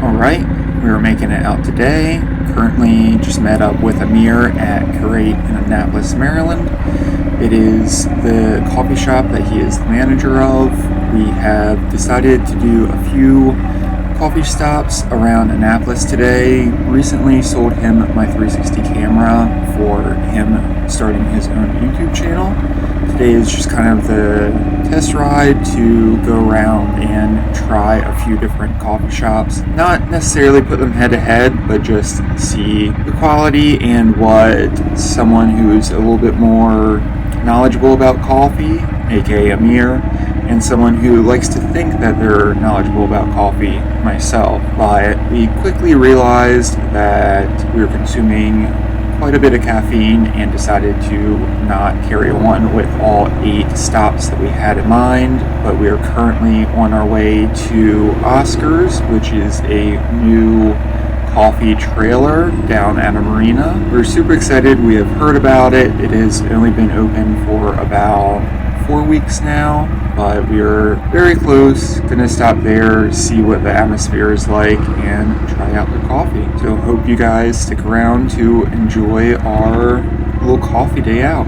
Alright, we were making it out today. Currently just met up with Amir at Curate in Annapolis, Maryland. It is the coffee shop that he is the manager of. We have decided to do a few coffee stops around Annapolis today. Recently sold him my 360 camera for him starting his own YouTube channel. Today is just kind of the test ride to go around and try a few different coffee shops. Not necessarily put them head to head, but just see the quality and what someone who's a little bit more knowledgeable about coffee, aka Amir, and someone who likes to think that they're knowledgeable about coffee, myself. But we quickly realized that we were consuming quite a bit of caffeine and decided to not carry one with all 8 stops that we had in mind. But we are currently on our way to Oscar's, which is a new coffee trailer down at a marina. We're super excited. We have heard about it. It has only been open for about 4 weeks now, but we're very close. Gonna stop there, see what the atmosphere is like, and try out their coffee. So hope you guys stick around to enjoy our little coffee day out.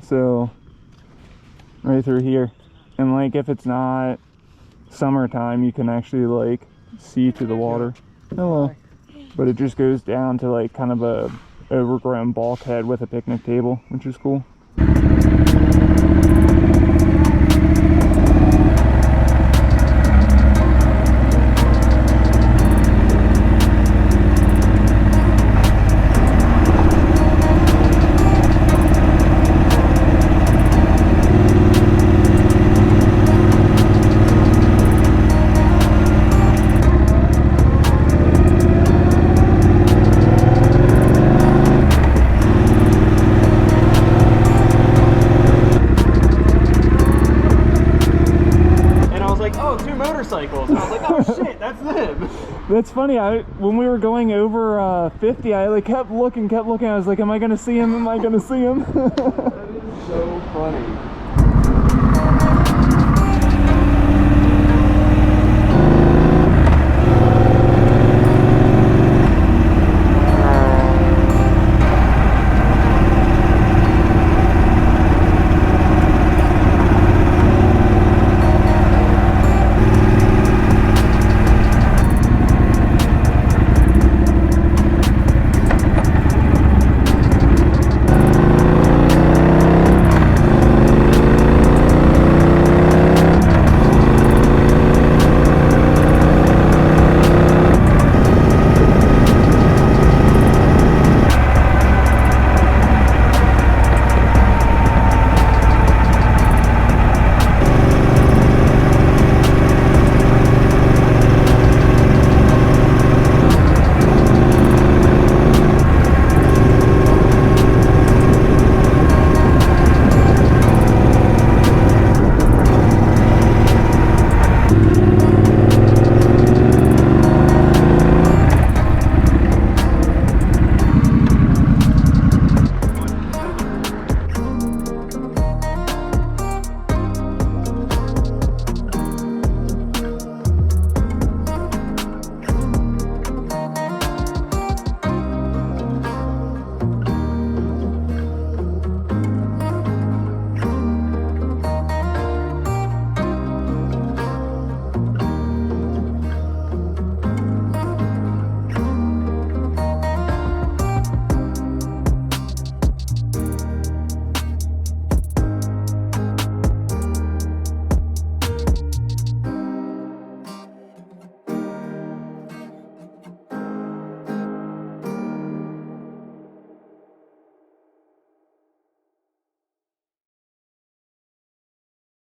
So right through here, and like if it's not summertime, you can actually like see to the water. Hello. But it just goes down to like kind of a overgrown bulkhead with a picnic table, which is cool. motorcycles. And I was like, oh shit, that's them. That's funny. When we were going over 50, I like kept looking. I was like, am I gonna see him? Am I gonna see him? That is so funny.